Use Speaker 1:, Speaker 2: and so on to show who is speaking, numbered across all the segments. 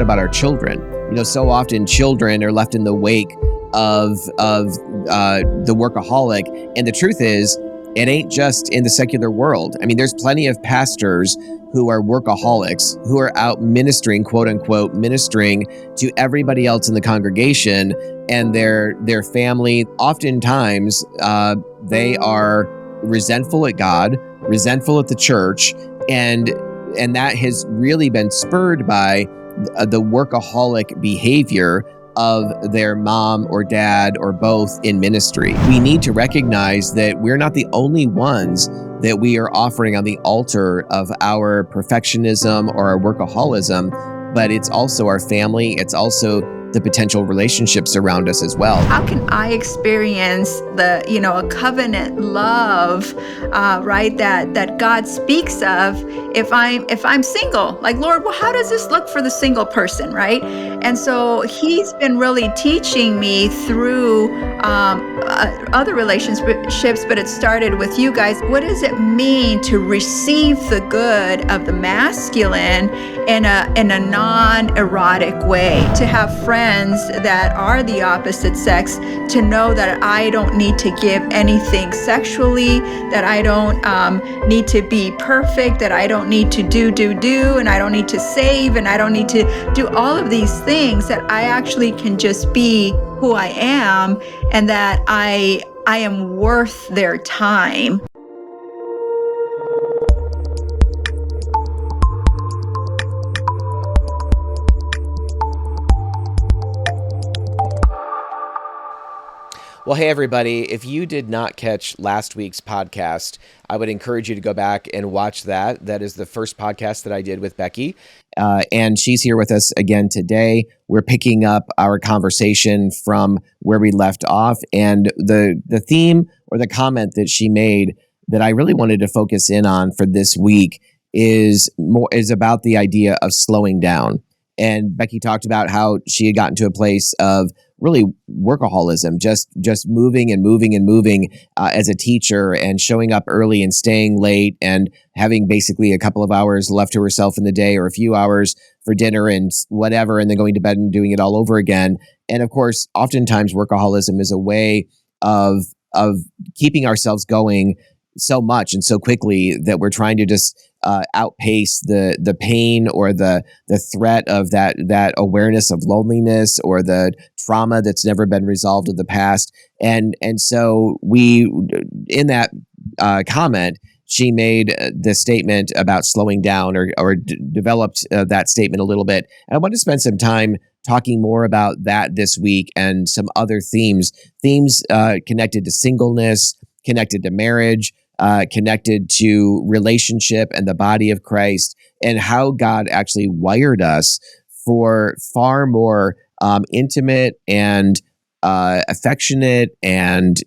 Speaker 1: about our children. So often children are left in the wake of the workaholic. And the truth is, it ain't just in the secular world. I mean, there's plenty of pastors who are workaholics, who are out ministering, quote unquote, ministering to everybody else in the congregation and their family. Oftentimes, they are resentful at God, resentful at the church, and that has really been spurred by the workaholic behavior of their mom or dad or both in ministry. We need to recognize that we're not the only ones that we are offering on the altar of our perfectionism or our workaholism, but it's also our family. It's also the potential relationships around us as well.
Speaker 2: How can I experience a covenant love, right? That God speaks of if I'm single. Like, Lord, well, how does this look for the single person, right? And so He's been really teaching me through other relationships, but it started with you guys. What does it mean to receive the good of the masculine in a non-erotic way? To have friends that are the opposite sex, to know that I don't need to give anything sexually, that I don't need to be perfect, that I don't need to do, and I don't need to save, and I don't need to do all of these things, that I actually can just be who I am, and that I am worth their time.
Speaker 1: Well, hey, everybody, if you did not catch last week's podcast, I would encourage you to go back and watch that. That is the first podcast that I did with Becky, and she's here with us again today. We're picking up our conversation from where we left off, and the theme or the comment that she made that I really wanted to focus in on for this week is about the idea of slowing down. And Becky talked about how she had gotten to a place of really workaholism, just moving and moving and moving as a teacher, and showing up early and staying late, and having basically a couple of hours left to herself in the day, or a few hours for dinner and whatever, and then going to bed and doing it all over again. And of course, oftentimes workaholism is a way of keeping ourselves going so much and so quickly that we're trying to just outpace the pain or the threat of that awareness of loneliness or the trauma that's never been resolved in the past. And so we, in that comment, she made the statement about slowing down, or developed that statement a little bit. And I want to spend some time talking more about that this week, and some other themes connected to singleness, connected to marriage, connected to relationship and the body of Christ, and how God actually wired us for far more intimate and affectionate and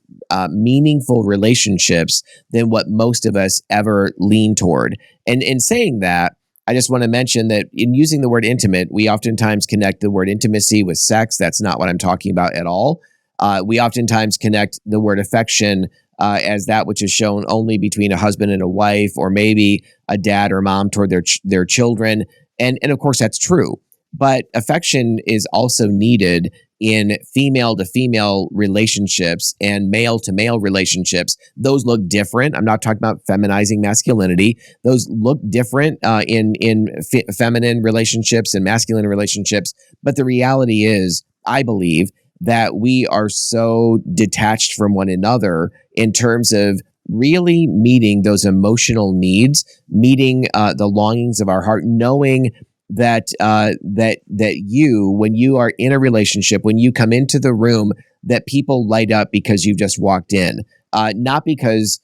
Speaker 1: meaningful relationships than what most of us ever lean toward. And in saying that, I just want to mention that in using the word intimate, we oftentimes connect the word intimacy with sex. That's not what I'm talking about at all. We oftentimes connect the word affection as that which is shown only between a husband and a wife, or maybe a dad or mom toward their children. And of course, that's true. But affection is also needed in female to female relationships and male to male relationships. Those look different. I'm not talking about feminizing masculinity. Those look different in feminine relationships and masculine relationships. But the reality is, I believe, that we are so detached from one another in terms of really meeting those emotional needs, meeting the longings of our heart, knowing that you, when you are in a relationship, when you come into the room, that people light up because you've just walked in, not because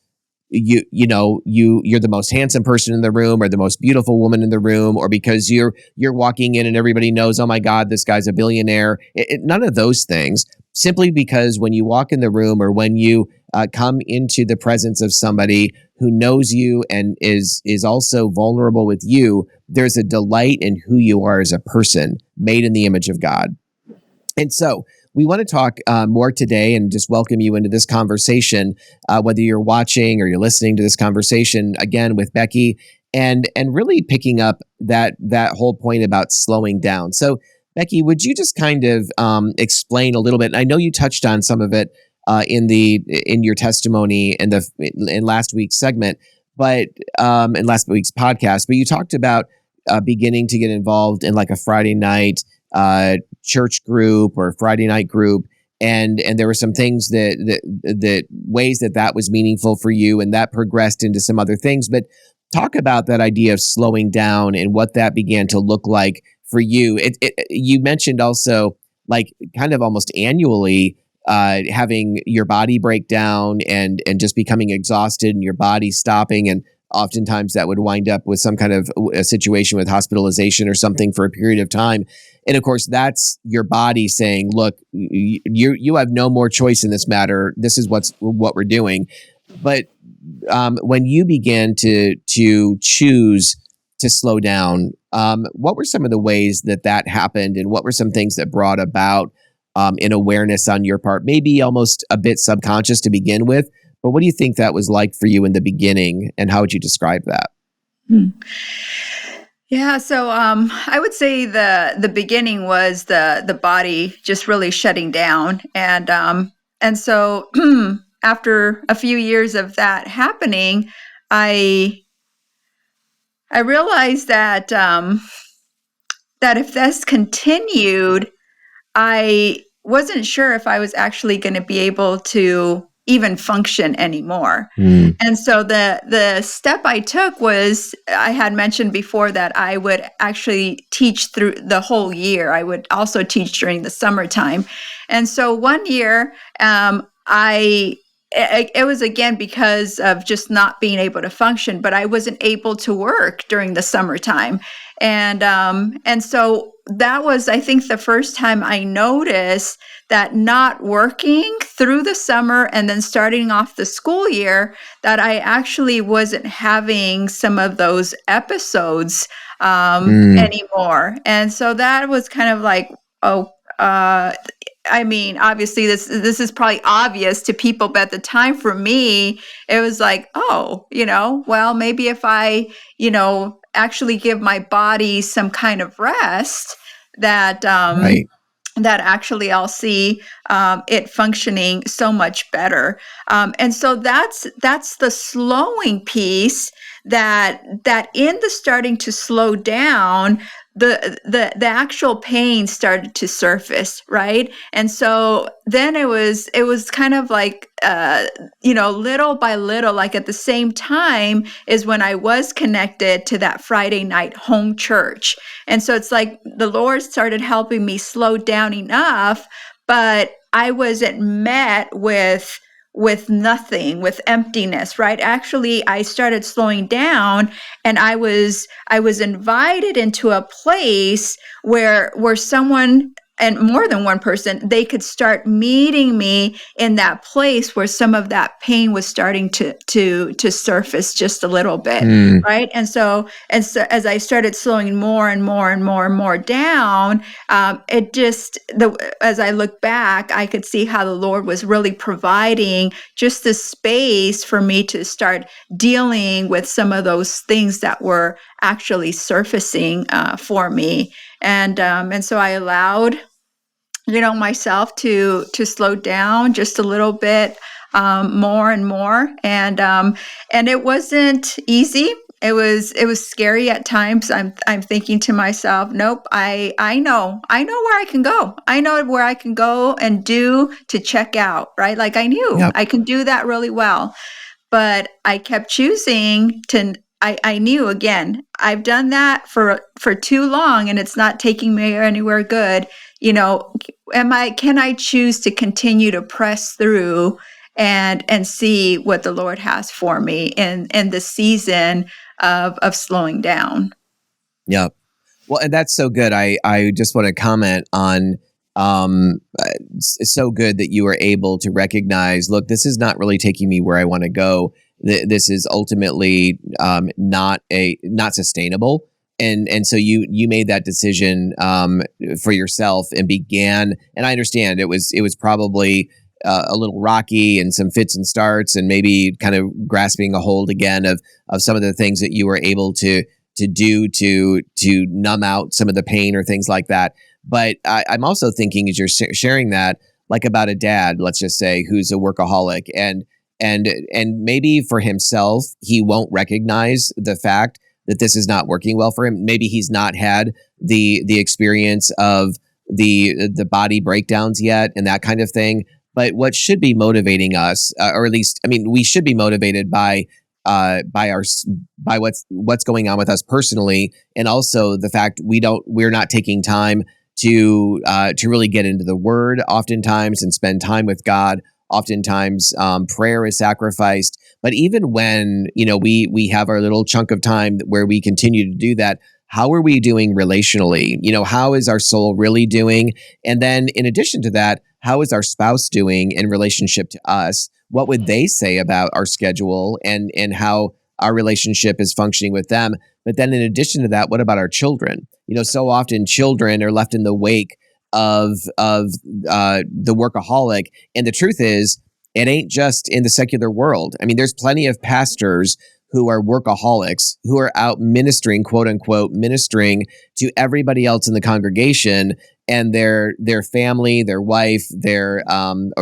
Speaker 1: you're the most handsome person in the room or the most beautiful woman in the room, or because you're walking in and everybody knows, oh my God, this guy's a billionaire. None of those things. Simply because when you walk in the room, or when you come into the presence of somebody who knows you and is also vulnerable with you, there's a delight in who you are as a person made in the image of God. And so we want to talk more today, and just welcome you into this conversation, whether you're watching or you're listening to this conversation again with Becky and really picking up that whole point about slowing down. So, Becky, would you just kind of explain a little bit? I know you touched on some of it in your testimony in last week's segment, but in last week's podcast. But you talked about beginning to get involved in like a Friday night church group or Friday night group, and there were some things that ways that was meaningful for you, and that progressed into some other things. But talk about that idea of slowing down and what that began to look like for you. You mentioned also like kind of almost annually having your body break down and just becoming exhausted and your body stopping, and oftentimes that would wind up with some kind of a situation with hospitalization or something for a period of time. And of course, that's your body saying, look, you have no more choice in this matter. This is what we're doing. But when you began to choose to slow down, what were some of the ways that happened, and what were some things that brought about an awareness on your part, maybe almost a bit subconscious to begin with? But what do you think that was like for you in the beginning, and how would you describe that?
Speaker 2: Yeah, so I would say the beginning was the body just really shutting down, and so after a few years of that happening, I realized that that if this continued, I wasn't sure if I was actually going to be able to even function anymore. And so the step I took was, I had mentioned before that I would actually teach through the whole year. I would also teach during the summertime. And so one year, it was again because of just not being able to function, but I wasn't able to work during the summertime. And so that was, I think, the first time I noticed that not working through the summer and then starting off the school year, that I actually wasn't having some of those episodes anymore. And so that was kind of like, I mean, obviously this is probably obvious to people, but at the time for me, it was like, oh, well, maybe if I, actually give my body some kind of rest, that
Speaker 1: Right.
Speaker 2: that actually I'll see it functioning so much better. And so that's the slowing piece, that in the starting to slow down, the actual pain started to surface, right? And so then it was kind of like little by little, like at the same time is when I was connected to that Friday night home church. And so it's like the Lord started helping me slow down enough, but I wasn't met with nothing, with emptiness, right? Actually, I started slowing down, and I was invited into a place where someone, and more than one person, they could start meeting me in that place where some of that pain was starting to surface just a little bit, right? And so as I started slowing more and more and more and more down, as I look back, I could see how the Lord was really providing just the space for me to start dealing with some of those things that were actually surfacing for me. And so I allowed myself to slow down just a little bit more and more, and it wasn't easy. It was scary at times. I'm thinking to myself, nope, I know where I can go. I know where I can go and do to check out, right? Like I knew I can do that really well. But I kept choosing to, I knew, again, I've done that for too long and it's not taking me anywhere good. Can I choose to continue to press through and see what the Lord has for me in the season of slowing down?
Speaker 1: Yeah. Well, and that's so good. I just want to comment on it's so good that you were able to recognize, look, this is not really taking me where I want to go. This is ultimately not sustainable. And so you made that decision for yourself and began, and I understand it was probably a little rocky and some fits and starts, and maybe kind of grasping a hold again of some of the things that you were able to do to numb out some of the pain or things like that. But I'm also thinking, as you're sharing that, like about a dad, let's just say, who's a workaholic, and maybe for himself, he won't recognize the fact that this is not working well for him. Maybe he's not had the experience of the body breakdowns yet and that kind of thing. But what should be motivating us, or at least, I mean, we should be motivated by what's going on with us personally, and also the fact we're not taking time to really get into the Word oftentimes and spend time with God. Oftentimes, prayer is sacrificed. But even when we have our little chunk of time where we continue to do that, how are we doing relationally? How is our soul really doing? And then, in addition to that, how is our spouse doing in relationship to us? What would they say about our schedule and how our relationship is functioning with them? But then, in addition to that, what about our children? So often children are left in the wake of the workaholic. And the truth is, it ain't just in the secular world. I mean, there's plenty of pastors who are workaholics, who are out ministering, quote unquote, ministering to everybody else in the congregation and their family, their wife, or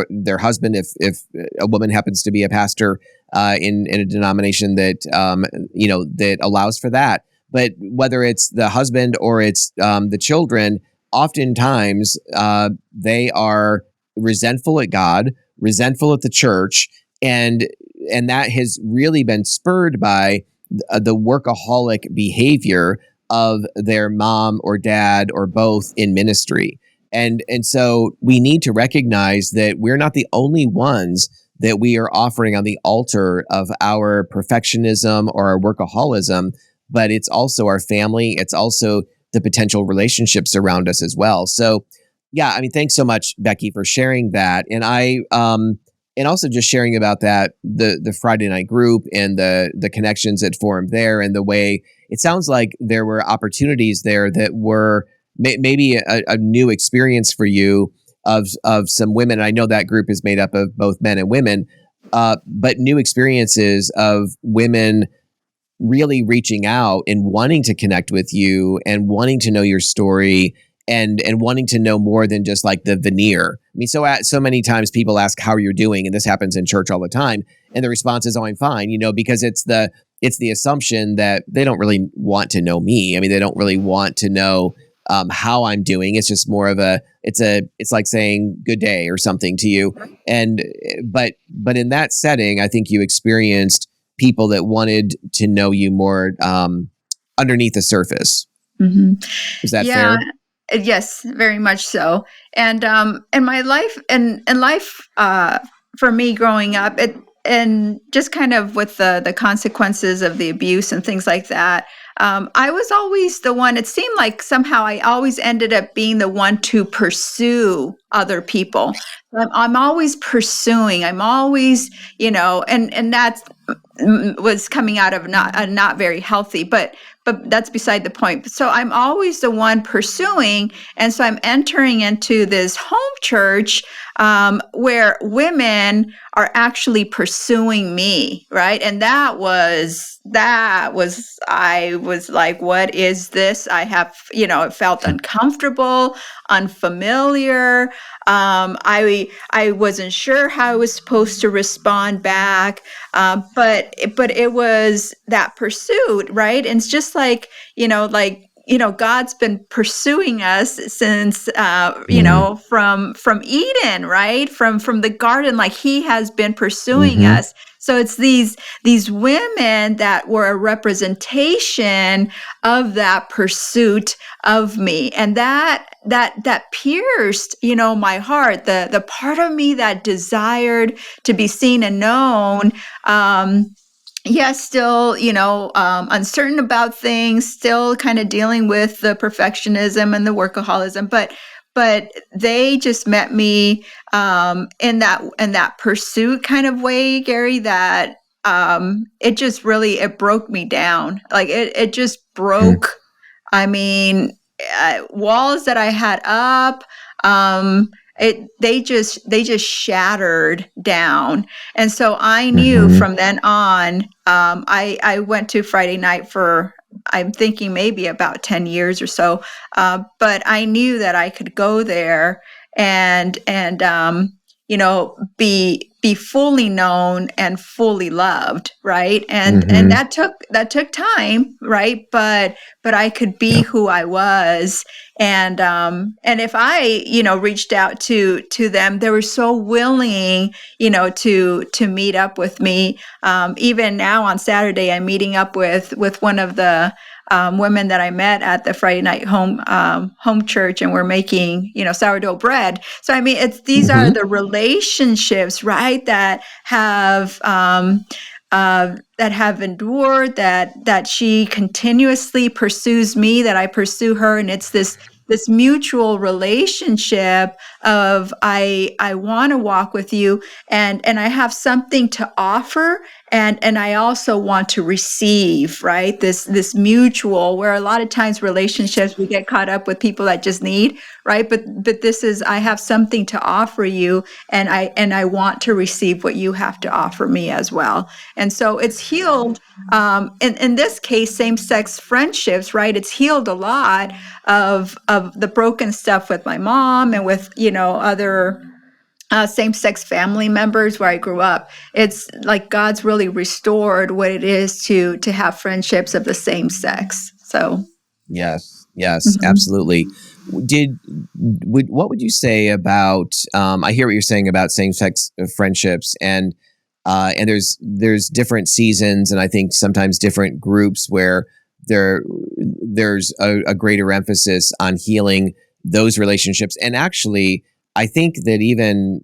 Speaker 1: their husband, if a woman happens to be a pastor in a denomination that that allows for that. But whether it's the husband or it's the children, oftentimes they are resentful at God, resentful at the church, and that has really been spurred by the workaholic behavior of their mom or dad or both in ministry. And so we need to recognize that we're not the only ones that we are offering on the altar of our perfectionism or our workaholism, but it's also our family. It's also the potential relationships around us as well. So, yeah, I mean, thanks so much, Becky, for sharing that. And and also just sharing about that, the Friday night group and the connections that formed there, and the way it sounds like there were opportunities there that were maybe a new experience for you of some women. I know that group is made up of both men and women, but new experiences of women really reaching out and wanting to connect with you and wanting to know your story and wanting to know more than just like the veneer. I mean, so many times people ask how you're doing, and this happens in church all the time, and the response is, "Oh, I'm fine," because it's the assumption that they don't really want to know me. I mean, they don't really want to know how I'm doing. It's just more of it's like saying good day or something to you. And but in that setting, I think you experienced people that wanted to know you more underneath the surface.
Speaker 2: Mm-hmm.
Speaker 1: Is that fair?
Speaker 2: Yes, very much so. And my life and life for me growing up, and just kind of with the consequences of the abuse and things like that, I was always the one. It seemed like somehow I always ended up being the one to pursue other people. I'm always pursuing. I'm always, and that was coming out of not very healthy, but that's beside the point. So I'm always the one pursuing, and so I'm entering into this home church where women are actually pursuing me, right? And that was I was like, what is this? I have, it felt uncomfortable, unfamiliar. I wasn't sure how I was supposed to respond back, but it was that pursuit, right? And it's just like, God's been pursuing us since, from Eden, right? From the garden, like He has been pursuing us. So it's these women that were a representation of that pursuit of me, and that pierced, my heart. The part of me that desired to be seen and known. Yes, still, uncertain about things, still kind of dealing with the perfectionism and the workaholism, but they just met me in that pursuit kind of way, Garry, that it broke me down. Like it just broke. I mean, walls that I had up, they just shattered down. And so I knew
Speaker 1: Mm-hmm.
Speaker 2: from then on, I went to Friday night for, I'm thinking maybe about 10 years or so. But I knew that I could go there and be fully known and fully loved, right? And
Speaker 1: Mm-hmm.
Speaker 2: that took time, right? But I could be
Speaker 1: Yep.
Speaker 2: who I was. And if I, reached out to them, they were so willing, to meet up with me. Even now on Saturday, I'm meeting up with one of the women that I met at the Friday night home church, and we're making, sourdough bread. So I mean, these are
Speaker 1: Mm-hmm.
Speaker 2: the relationships, right, that have endured, that she continuously pursues me, that I pursue her, and it's this mutual relationship of I want to walk with you, and I have something to offer, and I also want to receive, right? This mutual, where a lot of times relationships we get caught up with people that just need, right? But this is, I have something to offer you, and I want to receive what you have to offer me as well. And so it's healed, in this case, same-sex friendships, right? It's healed a lot of the broken stuff with my mom and with, other same-sex family members where I grew up. It's like God's really restored what it is to have friendships of the same sex. So,
Speaker 1: Yes. Yes.
Speaker 2: mhm.
Speaker 1: Absolutely. What would you say about? I hear what you're saying about same-sex friendships, and there's different seasons, and I think sometimes different groups where there's a greater emphasis on healing those relationships. And actually, I think that even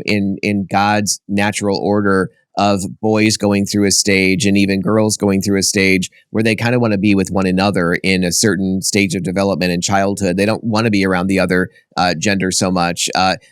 Speaker 1: in God's natural order of boys going through a stage and even girls going through a stage where they kind of want to be with one another in a certain stage of development in childhood. They don't want to be around the other gender so much.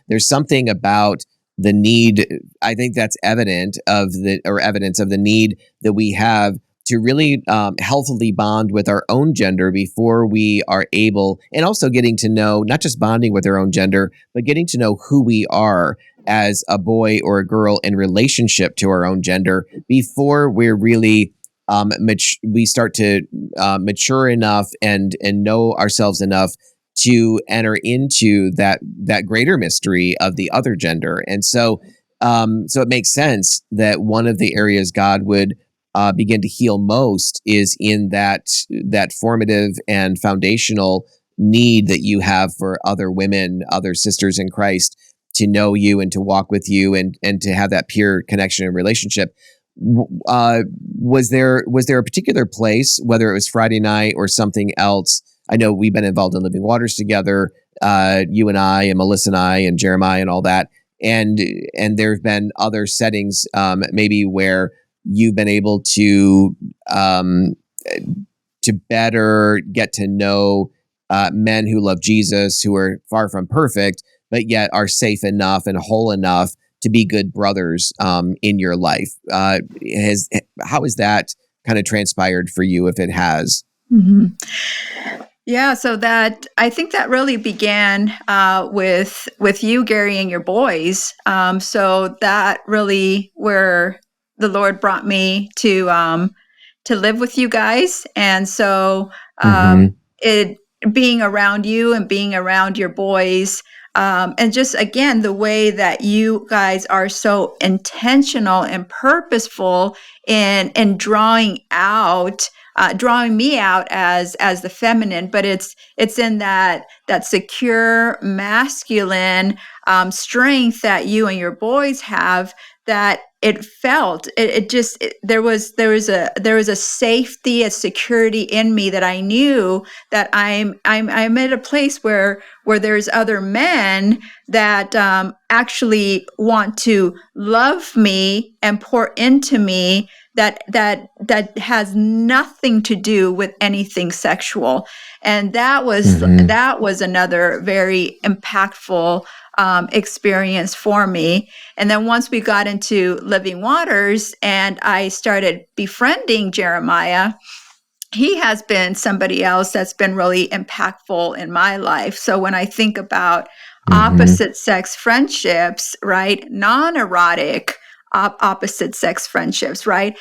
Speaker 1: There's something about the need. I think that's evidence of the need that we have to really healthily bond with our own gender before we are able, and also getting to know, not just bonding with our own gender, but getting to know who we are as a boy or a girl in relationship to our own gender before we're really we start to mature enough and know ourselves enough to enter into that greater mystery of the other gender. And so it makes sense that one of the areas God would begin to heal most is in that formative and foundational need that you have for other women, other sisters in Christ, to know you and to walk with you and to have that pure connection and relationship. Was there a particular place, whether it was Friday night or something else? I know we've been involved in Living Waters together, you and I, and Melissa and I, and Jeremiah, and all that. And there have been other settings, maybe where you've been able um, to better get to know men who love Jesus, who are far from perfect, but yet are safe enough and whole enough to be good brothers in your life. How has that kind of transpired for you, if it has?
Speaker 2: Mhm. Yeah, so that, I think that really began with you, Gary, and your boys. So that really where the Lord brought me to live with you guys, and so
Speaker 1: Mm-hmm.
Speaker 2: it being around you and being around your boys, and just again the way that you guys are so intentional and purposeful in drawing me out as the feminine, but it's in that secure masculine strength that you and your boys have, that it felt it just there was a safety, a security in me, that I knew that I'm at a place where there's other men that actually want to love me and pour into me, that has nothing to do with anything sexual. And
Speaker 1: Mm-hmm.
Speaker 2: that was another very impactful experience for me. And then once we got into Living Waters and I started befriending Jeremiah, he has been somebody else that's been really impactful in my life. So when I think about opposite sex friendships, right, non-erotic opposite sex friendships, right?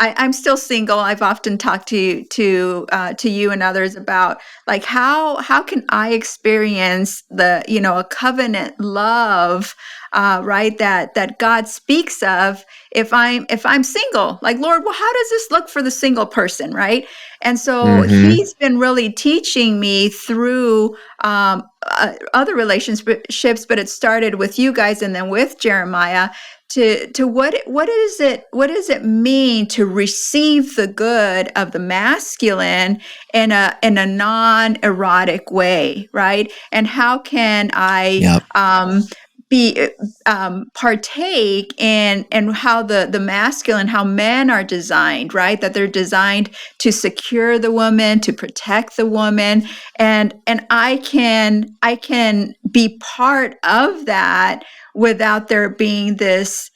Speaker 2: I'm still single. I've often talked to you and others about like how can I experience the a covenant love, right? That God speaks of if I'm single. Like, Lord, well, how does this look for the single person, right? And so He's been really teaching me through other relationships, but it started with you guys and then with Jeremiah to what does it mean to receive the good of the masculine in a non-erotic way, right? And how can I
Speaker 1: Yep.
Speaker 2: be partake in how the masculine, how men are designed, right? That they're designed to secure the woman, to protect the woman, and I can be part of that without there being this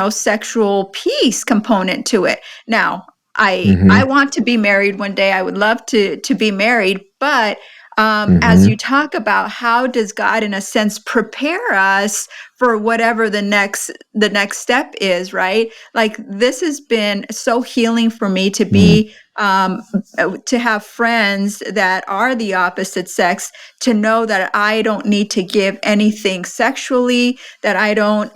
Speaker 2: sexual piece component to it. Now, I want to be married one day. I would love to be married, but as you talk about how does God, in a sense, prepare us for whatever the next step is, right? Like this has been so healing for me to be to have friends that are the opposite sex, to know that I don't need to give anything sexually, that I don't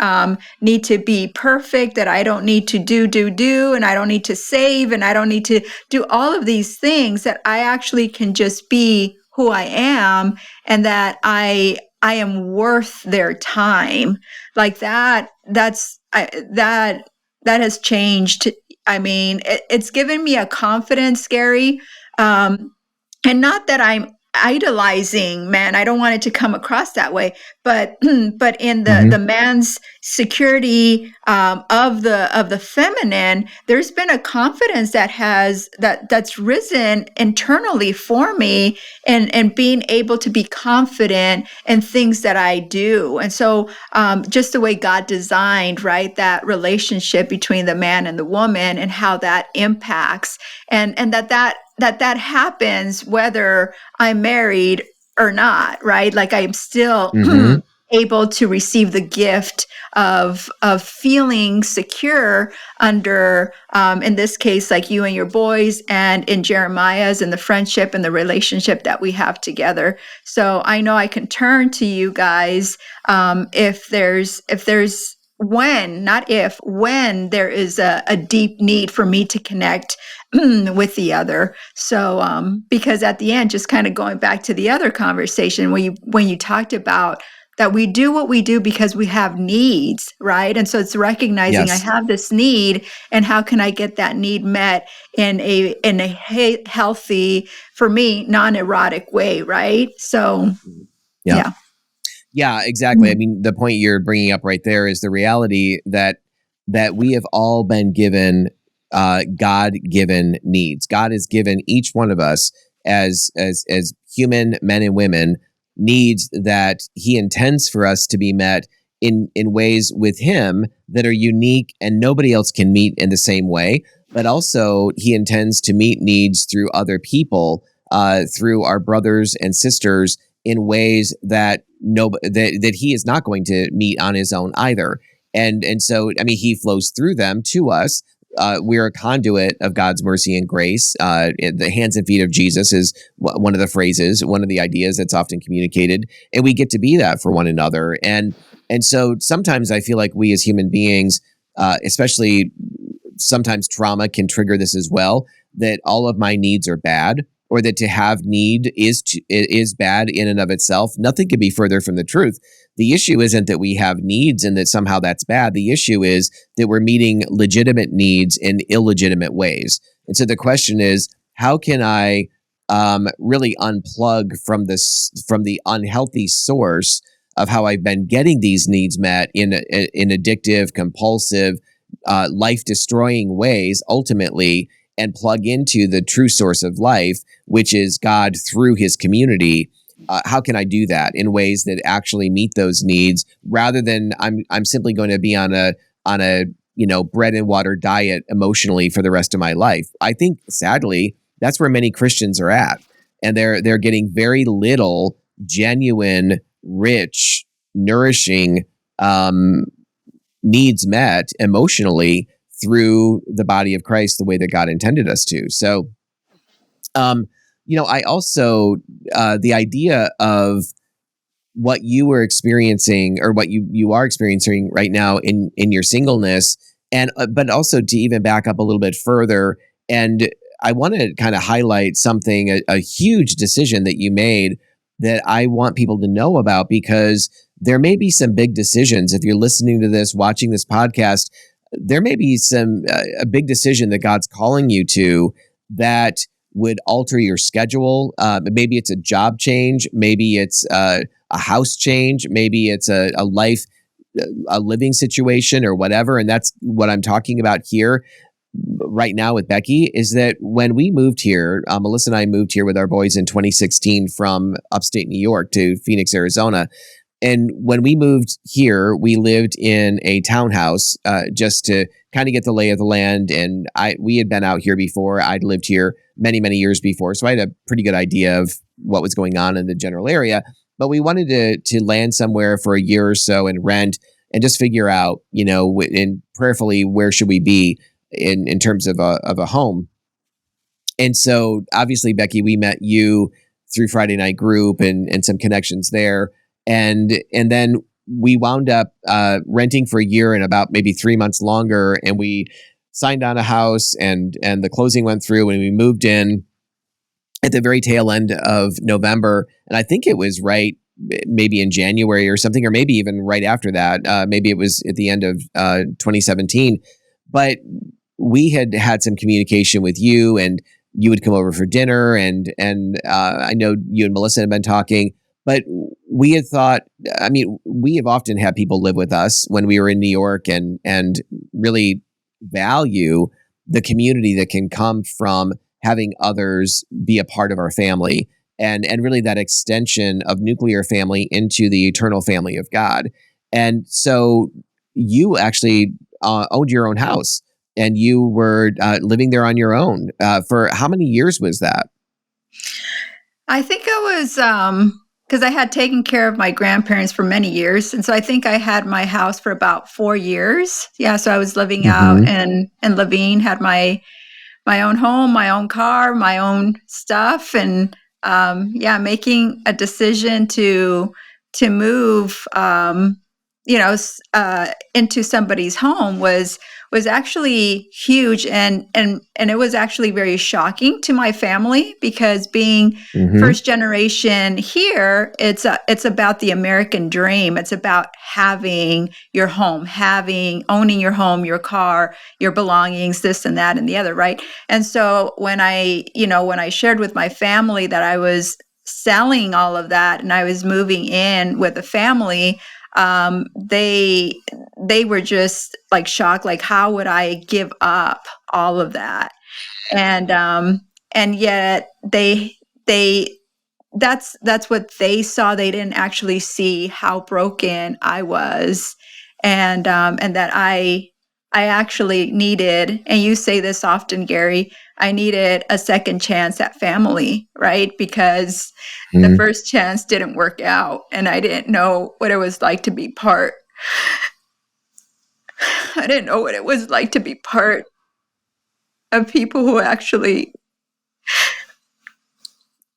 Speaker 2: need to be perfect, that I don't need to do, and I don't need to save, and I don't need to do all of these things, that I actually can just be who I am, and that I am worth their time. Like that has changed. I mean, it's given me a confidence, Garry. And not that I'm idolizing man. I don't want it to come across that way, but but in the man's security of the feminine, there's been a confidence that's risen internally for me, and being able to be confident in things that I do. And so just the way God designed, right, that relationship between the man and the woman, and how that impacts, and that happens whether I'm married or not, right? Like I'm still able to receive the gift of feeling secure under, in this case, like you and your boys, and in Jeremiah's, and the friendship and the relationship that we have together. So I know I can turn to you guys if there's when, not if, when there is a deep need for me to connect with the other. So because at the end, just kind of going back to the other conversation, when you talked about that we do what we do because we have needs, right? And so it's recognizing I have this need, and how can I get that need met in a healthy, for me, non-erotic way, right? So yeah.
Speaker 1: Yeah, exactly. I mean, the point you're bringing up right there is the reality that we have all been given God-given needs. God has given each one of us as human men and women needs that He intends for us to be met in ways with Him that are unique and nobody else can meet in the same way. But also, He intends to meet needs through other people, through our brothers and sisters, in ways that that He is not going to meet on His own either. And so, I mean, He flows through them to us. We're a conduit of God's mercy and grace. The hands and feet of Jesus is one of the phrases, one of the ideas that's often communicated, and we get to be that for one another. And so sometimes I feel like we as human beings, especially sometimes trauma can trigger this as well, that all of my needs are bad, or that to have need is bad in and of itself. Nothing could be further from the truth. The issue isn't that we have needs and that somehow that's bad. The issue is that we're meeting legitimate needs in illegitimate ways. And so the question is, how can I really unplug from the unhealthy source of how I've been getting these needs met in addictive, compulsive, life-destroying ways, ultimately, and plug into the true source of life, which is God through His community. How can I do that in ways that actually meet those needs, rather than I'm simply going to be on a bread and water diet emotionally for the rest of my life. I think sadly, that's where many Christians are at. And they're getting very little genuine, rich, nourishing needs met emotionally through the body of Christ the way that God intended us to. So, I also, the idea of what you were experiencing or what you are experiencing right now in your singleness, and but also to even back up a little bit further, and I want to kind of highlight something, a huge decision that you made that I want people to know about, because there may be some big decisions. If you're listening to this, watching this podcast, there may be a big decision that God's calling you to that would alter your schedule. Maybe it's a job change. Maybe it's a house change. Maybe it's a living situation or whatever. And that's what I'm talking about here right now with Becky, is that when we moved here, Melissa and I moved here with our boys in 2016 from upstate New York to Phoenix, Arizona. And when we moved here, we lived in a townhouse just to kind of get the lay of the land. And we had been out here before. I'd lived here many, many years before. So I had a pretty good idea of what was going on in the general area. But we wanted to land somewhere for a year or so and rent and just figure out, and prayerfully, where should we be in terms of a home. And so obviously, Becky, we met you through Friday Night Group and some connections there. And then we wound up renting for a year and about maybe 3 months longer. And we signed on a house and the closing went through and we moved in at the very tail end of November. And I think it was right maybe in January or something, or maybe even right after that. Maybe it was at the end of 2017. But we had some communication with you, and you would come over for dinner. And I know you and Melissa had been talking. But we had thought, we have often had people live with us when we were in New York and really value the community that can come from having others be a part of our family and really that extension of nuclear family into the eternal family of God. And so you actually owned your own house and you were living there on your own. For how many years was that?
Speaker 2: I think I was... because I had taken care of my grandparents for many years. And so I think I had my house for about 4 years. Yeah, so I was living out and Levine had my own home, my own car, my own stuff. And making a decision to move, into somebody's home was actually huge, and it was actually very shocking to my family, because being first generation here, it's about the American dream. It's about having your home, owning your home, your car, your belongings, this and that and the other, right? And so when I shared with my family that I was selling all of that and I was moving in with a family, they were just like shocked, like, how would I give up all of that? And yet that's what they saw. They didn't actually see how broken I was, and that I actually needed, and you say this often, Garry, I needed a second chance at family, right? Because the first chance didn't work out, and I didn't know what it was like to be part. I didn't know what it was like to be part of people who actually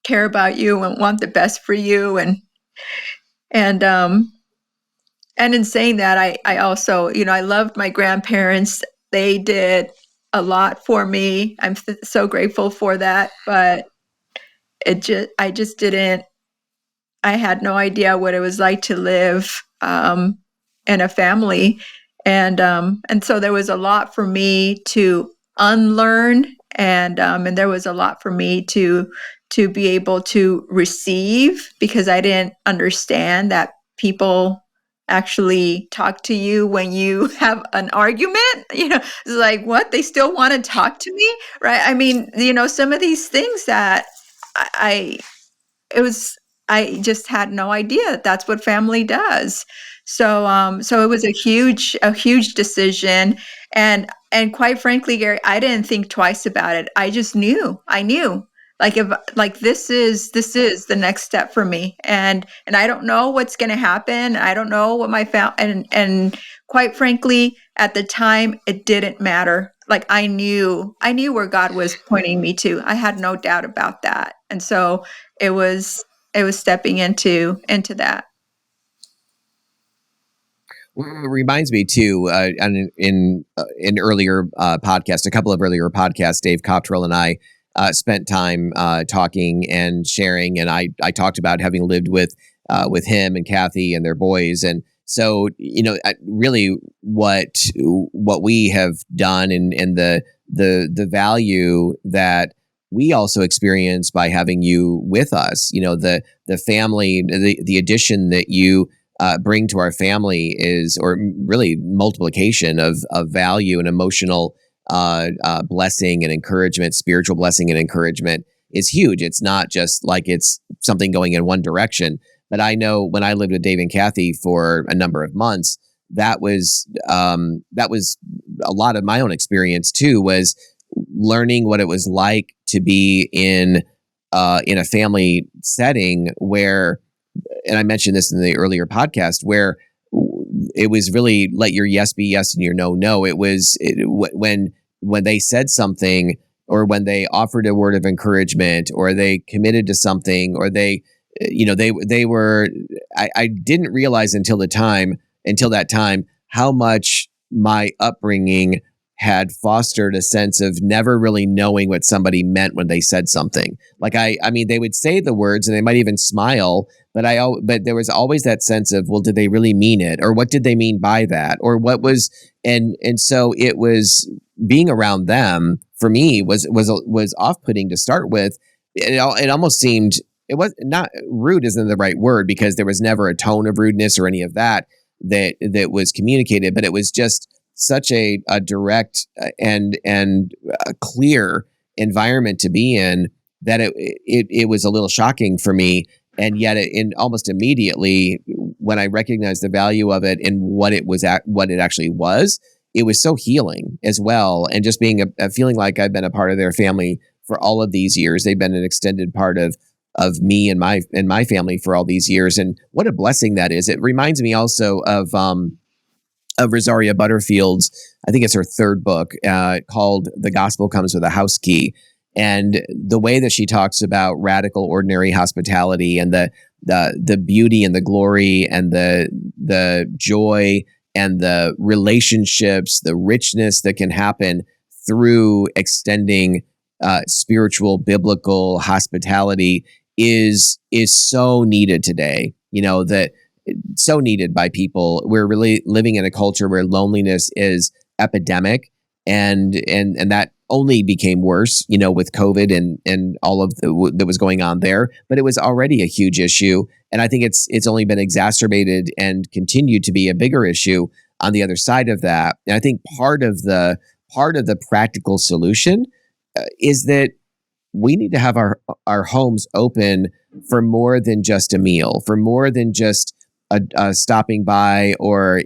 Speaker 2: care about you and want the best for you. And in saying that, I also, I loved my grandparents. They did a lot for me. I'm so grateful for that. But I just didn't. I had no idea what it was like to live in a family, and so there was a lot for me to unlearn, and there was a lot for me to be able to receive, because I didn't understand that people actually talk to you when you have an argument. It's like, what? They still want to talk to me, right? I mean, some of these things that it was I just had no idea that that's what family does. So it was a huge decision, and quite frankly, Garry, I didn't think twice about it. I just knew. I knew. Like, if like this is the next step for me, and I don't know what's going to happen. I don't know what my and quite frankly, at the time, it didn't matter. Like, I knew where God was pointing me to. I had no doubt about that, and so it was it was stepping into that.
Speaker 1: Well, it reminds me too, in earlier podcast, a couple of earlier podcasts, Dave Cottrell and I spent time talking and sharing, and I talked about having lived with him and Kathy and their boys, and so really what we have done, and the value that we also experience by having you with us, the family, the addition that you bring to our family is, or really multiplication of value and emotional blessing and encouragement, spiritual blessing and encouragement is huge. It's not just like it's something going in one direction. But I know when I lived with Dave and Kathy for a number of months, that was a lot of my own experience too, was learning what it was like to be in a family setting where, and I mentioned this in the earlier podcast, where it was really let your yes be yes and your no no. It was when they said something, or when they offered a word of encouragement, or they committed to something, or they were. I didn't realize until that time how much my upbringing had fostered a sense of never really knowing what somebody meant when they said something. Like I mean, they would say the words and they might even smile, but there was always that sense of, well, did they really mean it, or what did they mean by that, or what was, and so it was being around them for me was off-putting to start with. It almost seemed, it was not, rude isn't the right word, because there was never a tone of rudeness or any of that was communicated, but it was just such a direct and clear environment to be in, that it was a little shocking for me. And yet almost immediately, when I recognized the value of it and what it actually was, it was so healing as well. And just being a feeling like I've been a part of their family for all of these years. They've been an extended part of me and my family for all these years. And what a blessing that is. It reminds me also of Rosaria Butterfield's, I think it's her third book, called The Gospel Comes with a House Key. And the way that she talks about radical ordinary hospitality, and the beauty and the glory and the joy and the relationships, the richness that can happen through extending spiritual, biblical hospitality is so needed today. That so needed by people. We're really living in a culture where loneliness is epidemic, and that only became worse, with COVID and all of that was going on there. But it was already a huge issue, and I think it's only been exacerbated and continued to be a bigger issue on the other side of that. And I think part of the practical solution is that we need to have our homes open for more than just a meal, for more than just a stopping by, or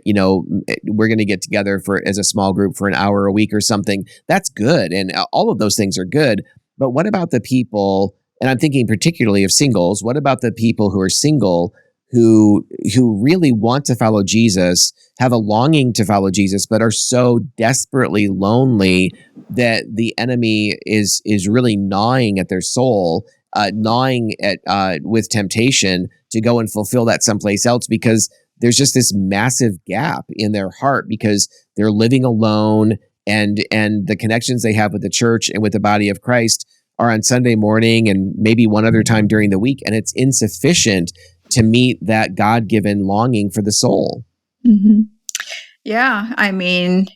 Speaker 1: we're going to get together as a small group for an hour a week or something. That's good, and all of those things are good. But what about the people? And I'm thinking particularly of singles. What about the people who are single, who really want to follow Jesus, have a longing to follow Jesus, but are so desperately lonely that the enemy is really gnawing at their soul, gnawing at with temptation to go and fulfill that someplace else, because there's just this massive gap in their heart because they're living alone, and the connections they have with the church and with the body of Christ are on Sunday morning and maybe one other time during the week, and it's insufficient to meet that God-given longing for the soul.
Speaker 2: Mm-hmm. Yeah, I mean,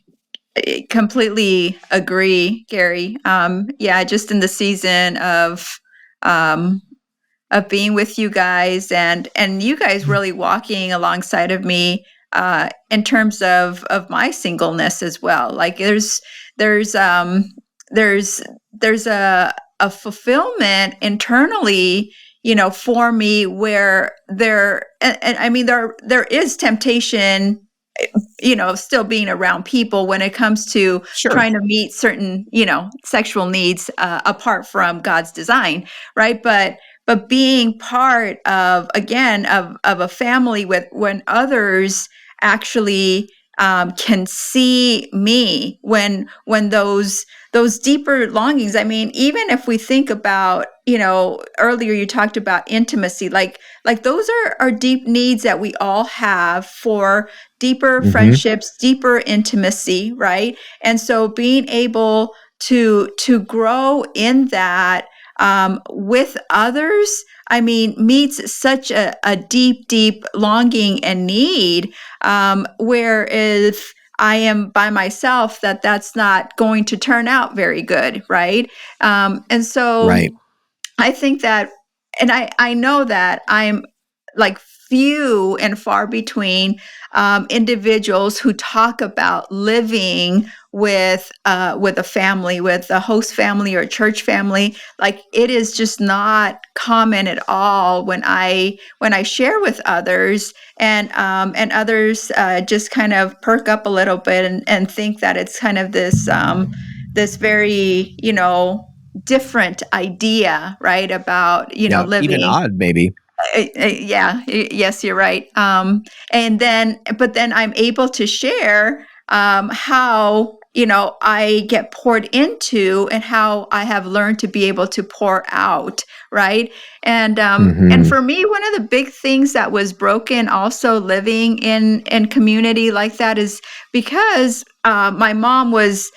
Speaker 2: I completely agree, Garry. Just in the season of being with you guys, and you guys really walking alongside of me in terms of my singleness as well. Like there's a fulfillment internally, for me, where and I mean, there is temptation, still being around people when it comes to
Speaker 1: Sure.
Speaker 2: trying to meet certain, sexual needs, apart from God's design, right? But being part of, again, of a family with, when others actually, can see me, when those deeper longings. I mean, even if we think about, earlier you talked about intimacy, like those are deep needs that we all have for deeper
Speaker 1: Mm-hmm.
Speaker 2: friendships, deeper intimacy, right? And so being able to grow in that, with others, I mean, meets such a deep longing and need, where if I am by myself, that's not going to turn out very good, right? And so
Speaker 1: Right.
Speaker 2: I think that, and I know that I'm like few and far between, individuals who talk about living with a family, with a host family or church family. Like, it is just not common at all when I share with others, and others, just kind of perk up a little bit, and think that it's kind of this very, different idea, right, about,
Speaker 1: Yeah. Even
Speaker 2: living.
Speaker 1: odd, maybe.
Speaker 2: Yeah, yes, you're right. But then I'm able to share, how, I get poured into, and how I have learned to be able to pour out, right? And
Speaker 1: Mm-hmm.
Speaker 2: for me, one of the big things that was broken, also living in community like that, is because, my mom was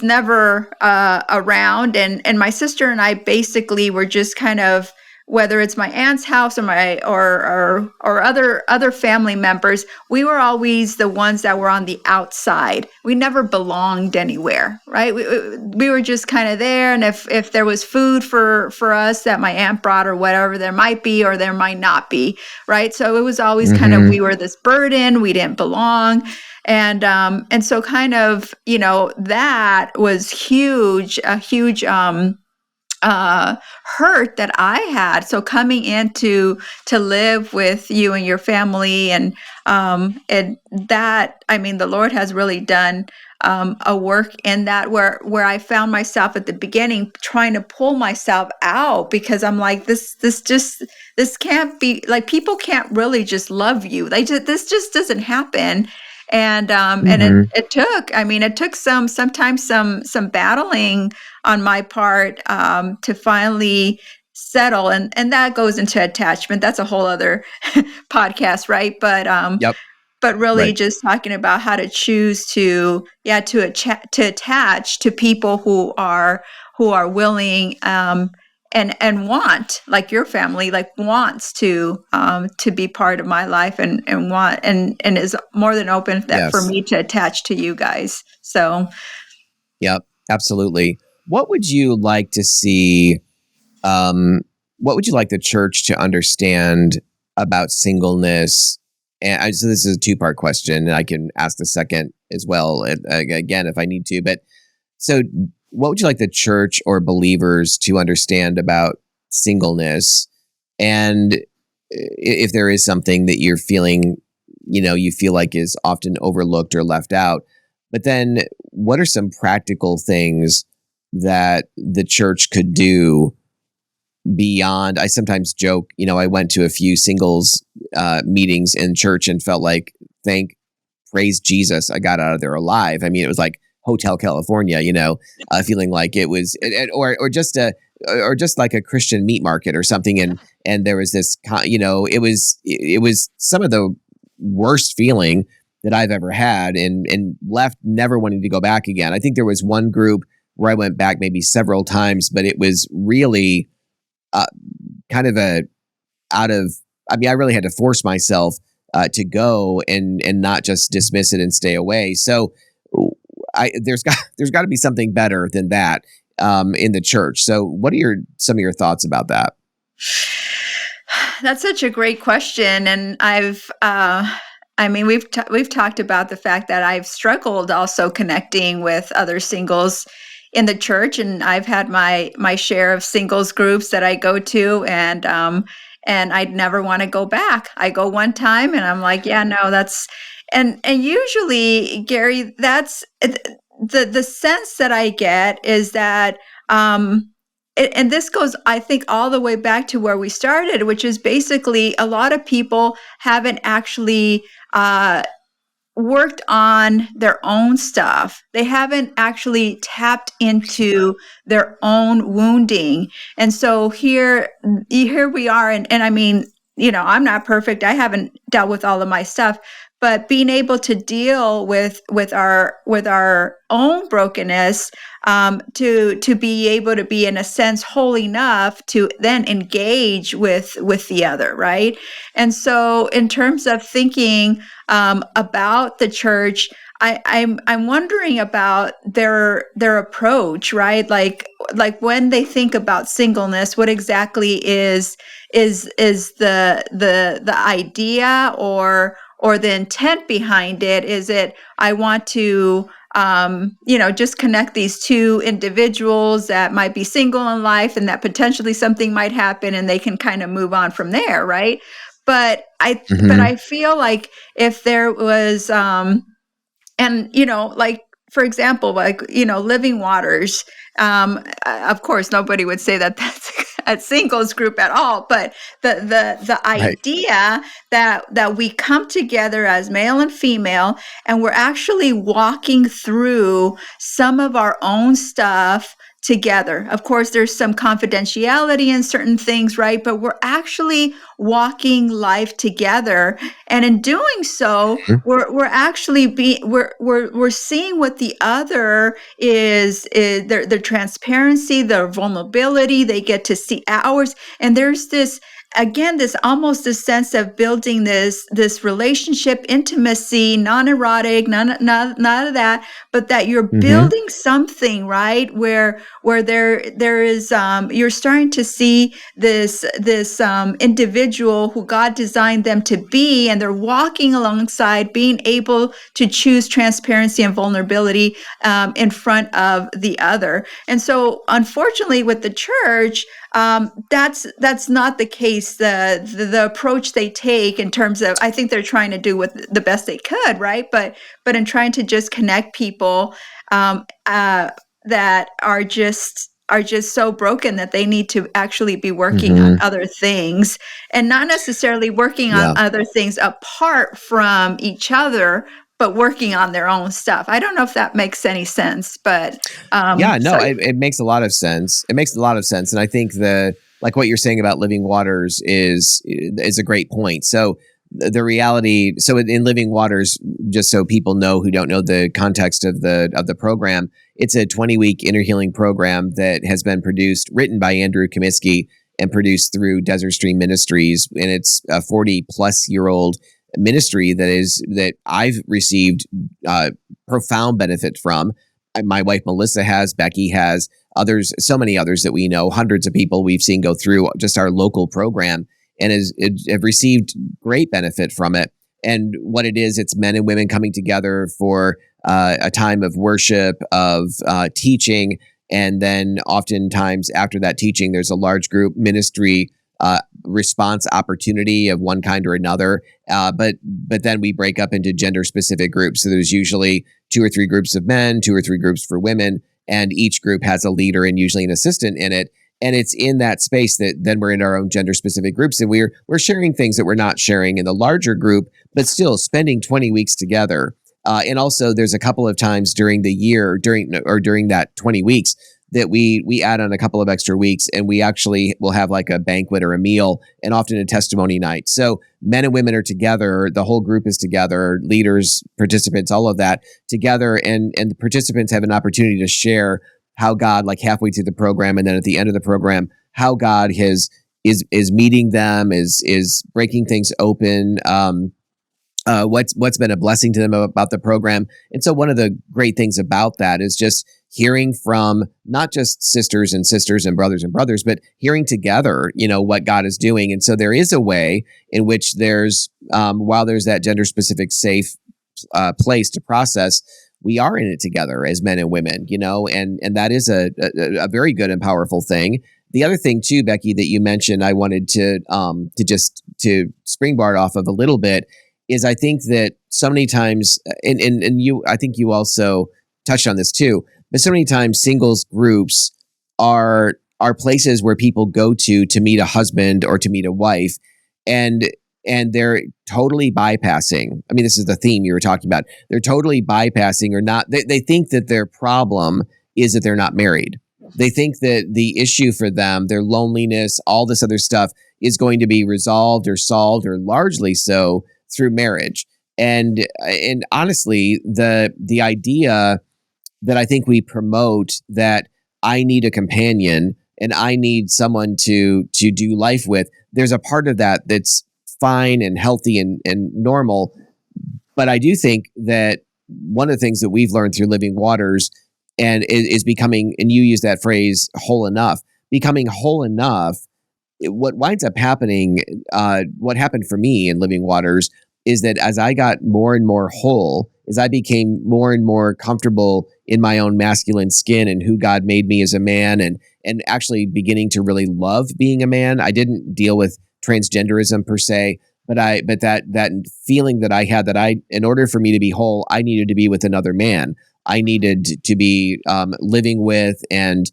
Speaker 2: never, around, and my sister and I basically were just kind of, whether it's my aunt's house, or my or other family members, we were always the ones that were on the outside. We never belonged anywhere, right? We were just kind of there, and if there was food for us that my aunt brought, or whatever, there might be, or there might not be, right? So it was always kind of,
Speaker 1: Mm-hmm.
Speaker 2: we were this burden, we didn't belong. And so kind of, that was huge, a huge, hurt that I had. So coming into to live with you and your family, and that, I mean, the Lord has really done, a work in that, where I found myself at the beginning trying to pull myself out, because I'm like, this can't be, like, people can't really just love you. This just doesn't happen. And
Speaker 1: Mm-hmm.
Speaker 2: it took, I mean, it took sometimes some battling on my part, to finally settle, and that goes into attachment. That's a whole other podcast, right?
Speaker 1: Yep.
Speaker 2: But really,
Speaker 1: Right.
Speaker 2: just talking about how to choose to, yeah, to attach to people who are willing, and want, like your family, like, wants to be part of my life, and want, and is more than open that for
Speaker 1: Yes.
Speaker 2: me to attach to you guys. So
Speaker 1: Yep. Absolutely. What would you like to see? Um, what would you like the church to understand about singleness? So this is a two-part question, and I can ask the second as well, again, if I need to. But so, what would you like the church or believers to understand about singleness? And if there is something that you're feeling, you feel like is often overlooked or left out, but then what are some practical things that the church could do beyond? I sometimes joke, I went to a few singles meetings in church and felt like, praise Jesus, I got out of there alive. I mean, it was like Hotel California, feeling like it was, or just like a Christian meat market or something. And there was this, it was some of the worst feeling that I've ever had, and left never wanting to go back again. I think there was one group where I went back maybe several times, but it was really kind of I really had to force myself to go and not just dismiss it and stay away. So there's got to be something better than that in the church. So what are some of your thoughts about that?
Speaker 2: That's such a great question, and I mean, we've talked about the fact that I've struggled also connecting with other singles, in the church, and I've had my share of singles groups that I go to, and I'd never want to go back. I go one time and I'm like, yeah, no, that's, and usually, Garry, that's the sense that I get is that, and this goes, I think, all the way back to where we started, which is basically a lot of people haven't actually worked on their own stuff. They haven't actually tapped into their own wounding. And so here we are. And I mean, I'm not perfect. I haven't dealt with all of my stuff, but being able to deal with our own brokenness, to be able to be, in a sense, whole enough to then engage with the other, right? And so in terms of thinking about the church, I'm wondering about their approach, right? Like when they think about singleness, what exactly is the idea or the intent behind it? Is it, I want to just connect these two individuals that might be single in life, and that potentially something might happen and they can kind of move on from there, right? But I feel like if there was, and like, for example, like, Living Waters, of course nobody would say that that's a singles group at all, but the
Speaker 1: Right.
Speaker 2: idea that we come together as male and female, and we're actually walking through some of our own stuff together. Of course, there's some confidentiality in certain things, right? But we're actually walking life together, and in doing so, we're actually we're seeing what the other is their transparency, their vulnerability. They get to see ours, and there's this, again, this almost a sense of building this relationship, intimacy, non-erotic, none of that, but that you're building something, right? Where there is, you're starting to see this individual who God designed them to be, and they're walking alongside, being able to choose transparency and vulnerability in front of the other. And so, unfortunately, with the church, that's not the case. The approach they take, in terms of, I think they're trying to do what the best they could, right? But in trying to just connect people that are just so broken that they need to actually be working on other things, and not necessarily working on other things apart from each other, but working on their own stuff. I don't know if that makes any sense, but
Speaker 1: Yeah, no, it makes a lot of sense. It makes a lot of sense. And I think like what you're saying about Living Waters is a great point. So the reality, so in Living Waters, just so people know who don't know the context of the program, it's a 20-week inner healing program that has been written by Andrew Comiskey and produced through Desert Stream Ministries. And it's a 40-plus-year-old ministry that I've received profound benefit from. My wife Melissa has, Becky has, others, so many others that we know, hundreds of people we've seen go through just our local program, and have received great benefit from it. And what it is, it's men and women coming together for a time of worship, of teaching, and then oftentimes after that teaching, there's a large group ministry response opportunity of one kind or another. But then we break up into gender specific groups. So there's usually 2 or 3 groups of men, 2 or 3 groups for women, and each group has a leader and usually an assistant in it. And it's in that space that then we're in our own gender specific groups, and we're sharing things that we're not sharing in the larger group, but still spending 20 weeks together. And also there's a couple of times during the year, during that 20 weeks, that we add on a couple of extra weeks, and we actually will have like a banquet or a meal, and often a testimony night. So men and women are together, the whole group is together, leaders, participants, all of that together, and the participants have an opportunity to share how God, like halfway through the program, and then at the end of the program, how God is meeting them, is breaking things open, what's been a blessing to them about the program. And so one of the great things about that is just hearing from not just sisters and brothers, but hearing together, what God is doing. And so there is a way in which there's, while there's that gender specific safe place to process, we are in it together as men and women, and that is a very good and powerful thing. The other thing too, Becky, that you mentioned, I wanted to springboard off of a little bit is I think that so many times, and you, I think you also touched on this too, but so many times singles groups are places where people go to meet a husband or to meet a wife, and they're totally bypassing. I mean, this is the theme you were talking about. They're totally bypassing or not. They think that their problem is that they're not married. They think that the issue for them, their loneliness, all this other stuff is going to be resolved or solved, or largely so, through marriage. And honestly, the idea that I think we promote, that I need a companion and I need someone to do life with, there's a part of that that's fine and healthy and normal. But I do think that one of the things that we've learned through Living Waters and is becoming, and you use that phrase, whole enough, becoming whole enough. What winds up happening, what happened for me in Living Waters is that as I got more and more whole, as I became more and more comfortable in my own masculine skin and who God made me as a man, and actually beginning to really love being a man. I didn't deal with transgenderism per se, but that feeling that I had, that in order for me to be whole, I needed to be with another man. I needed to be living with and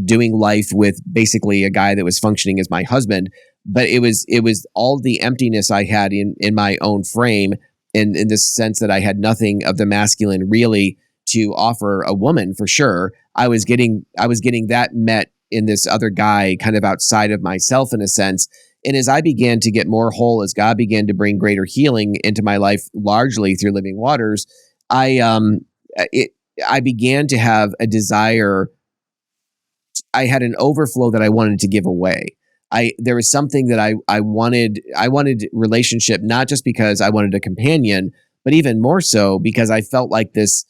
Speaker 1: doing life with basically a guy that was functioning as my husband. But it was all the emptiness I had in my own frame, in this sense that I had nothing of the masculine really to offer a woman, for sure. I was getting that met in this other guy, kind of outside of myself in a sense. And as I began to get more whole, as God began to bring greater healing into my life, largely through Living Waters, I began to have a desire. I had an overflow that I wanted to give away. There was something that I wanted. I wanted relationship, not just because I wanted a companion, but even more so because I felt like this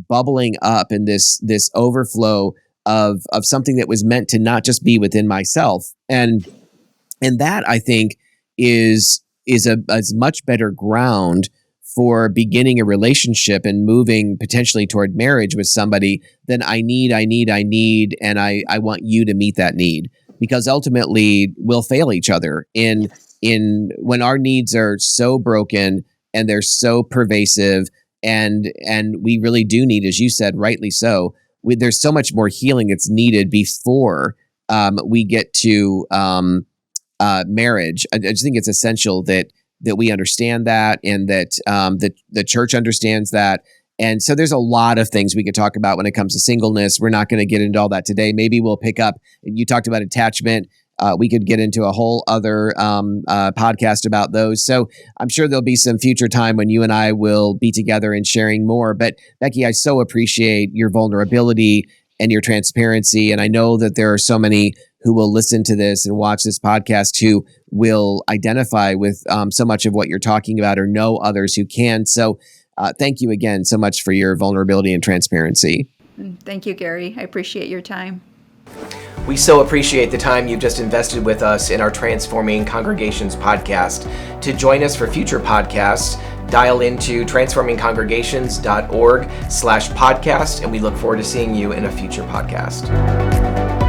Speaker 1: bubbling up and this overflow of something that was meant to not just be within myself. And that, I think, is a much better ground for beginning a relationship and moving potentially toward marriage with somebody than I need, and I want you to meet that need. Because ultimately we'll fail each other in when our needs are so broken and they're so pervasive, and we really do need, as you said, rightly so, there's so much more healing that's needed before we get to marriage. I just think it's essential that we understand that, and that the church understands that. And so there's a lot of things we could talk about when it comes to singleness. We're not going to get into all that today. Maybe we'll pick up. You talked about attachment. We could get into a whole other podcast about those. So I'm sure there'll be some future time when you and I will be together and sharing more. But Becky, I so appreciate your vulnerability and your transparency. And I know that there are so many who will listen to this and watch this podcast who will identify with so much of what you're talking about, or know others who can. So thank you again so much for your vulnerability and transparency.
Speaker 2: Thank you, Garry. I appreciate your time.
Speaker 1: We so appreciate the time you've just invested with us in our Transforming Congregations podcast. To join us for future podcasts, dial into transformingcongregations.org/podcast, and we look forward to seeing you in a future podcast.